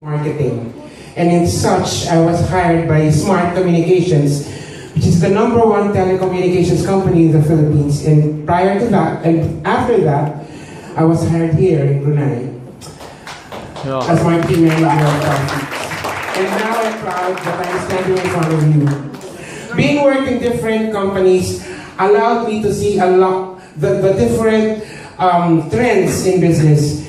marketing. And in such, I was hired by Smart Communications, which is the #1 telecommunications company in the Philippines. And prior to that, and after that, I was hired here in Brunei as marketing manager of Profits. And now I'm proud that I'm standing in front of you. Being worked in different companies allowed me to see a lot the different trends in business.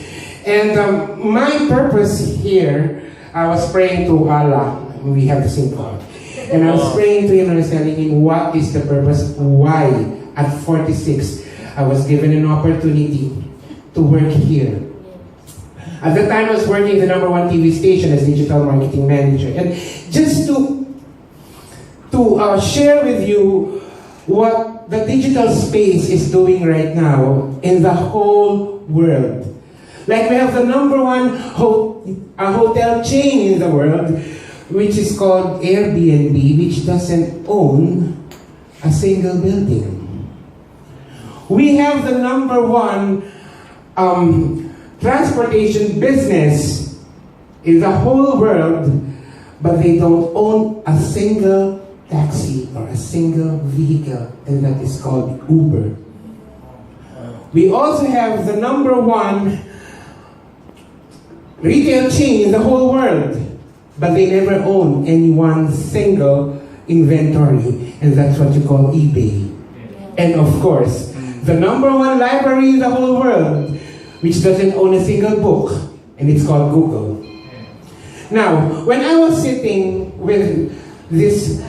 And my purpose here, I was praying to Allah. We have the same God. And I was praying to Him and I was telling Him, what is the purpose? Why? At 46, I was given an opportunity to work here. At the time, I was working at the #1 TV station as digital marketing manager. And just to share with you what the digital space is doing right now in the whole world. Like we have the #1 hotel chain in the world, which is called Airbnb, which doesn't own a single building. We have the #1 transportation business in the whole world, but they don't own a single taxi or a single vehicle, and that is called Uber. We also have the #1 retail chain in the whole world, but they never own any one single inventory, and that's what you call eBay. And of course, the #1 library in the whole world, which doesn't own a single book, and it's called Google. Now, when I was sitting with this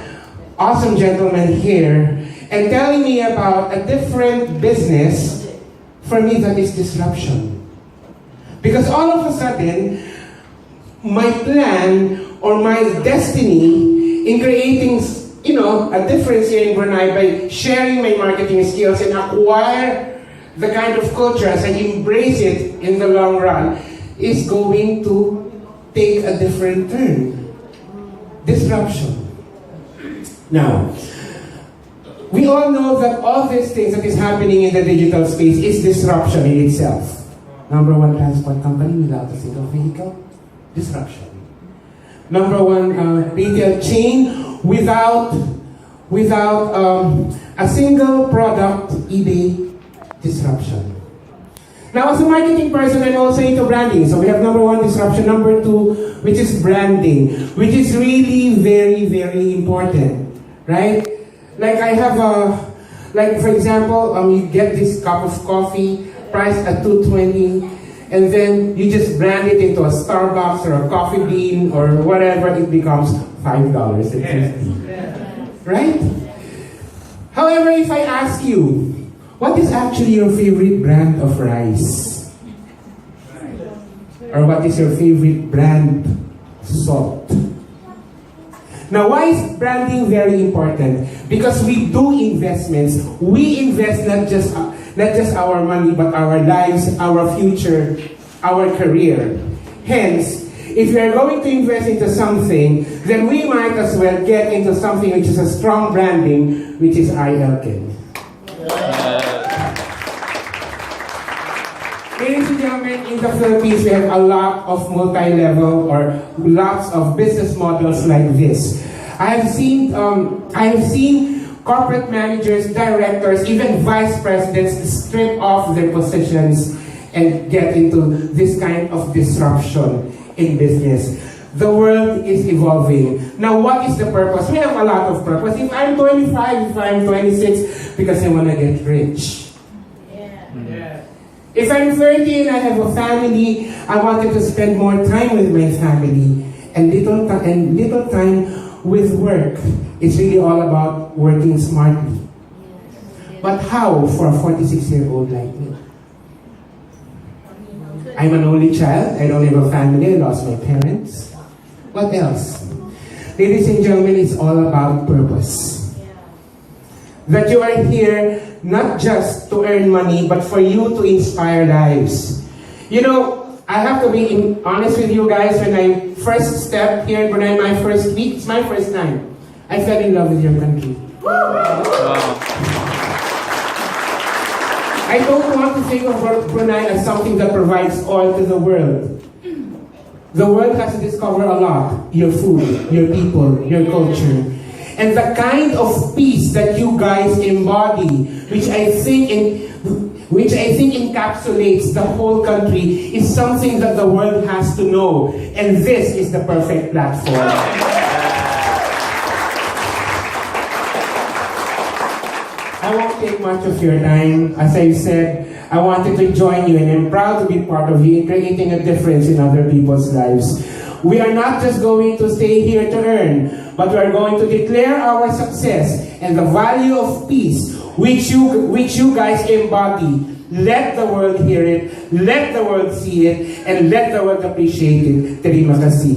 awesome gentleman here and telling me about a different business, for me that is disruption. Because all of a sudden, my plan or my destiny in creating, a difference here in Brunei by sharing my marketing skills and acquire the kind of culture as I embrace it in the long run is going to take a different turn. Disruption. Now, we all know that all these things that is happening in the digital space is disruption in itself. #1 transport company without a single vehicle, disruption. #1 retail chain without a single product, eBay, disruption. Now, as a marketing person, I'm also into branding. So we have #1 disruption, #2, which is branding, which is really very, very important, right? Like I have for example, you get this cup of coffee priced at $2.20, and then you just brand it into a Starbucks or a Coffee Bean or whatever, it becomes $5.50. Right? However, if I ask you, what is actually your favorite brand of rice? Or what is your favorite brand salt? Now, why is branding very important? Because we do investments. We invest not just our money, but our lives, our future, our career. Hence, if we are going to invest into something, then we might as well get into something which is a strong branding, which is iElken. Ladies and gentlemen, in the Philippines, we have a lot of multi-level or lots of business models like this. I have seen corporate managers, directors, even vice presidents strip off their positions and get into this kind of disruption in business. The world is evolving. Now, what is the purpose? We have a lot of purpose. If I'm 25, if I'm 26, because I want to get rich. If I'm 30 and I have a family, I wanted to spend more time with my family and little time with work. It's really all about working smartly. But how for a 46-year-old like me? I'm an only child. I don't have a family. I lost my parents. What else? Ladies and gentlemen, it's all about purpose. That you are here not just to earn money, but for you to inspire lives. I have to be honest with you guys. When I first stepped here in Brunei, my first week, it's my first time, I fell in love with your country. I don't want to think of Brunei as something that provides all to the world. the world has to discover a lot. Your food, your people, your culture. And the kind of peace that you guys embody, which I think encapsulates the whole country, is something that the world has to know. And this is the perfect platform. I won't take much of your time. As I said, I wanted to join you, and I'm proud to be part of you in creating a difference in other people's lives. We are not just going to stay here to earn, but we are going to declare our success and the value of peace, which you guys embody. Let the world hear it, let the world see it, and let the world appreciate it. Terima kasih.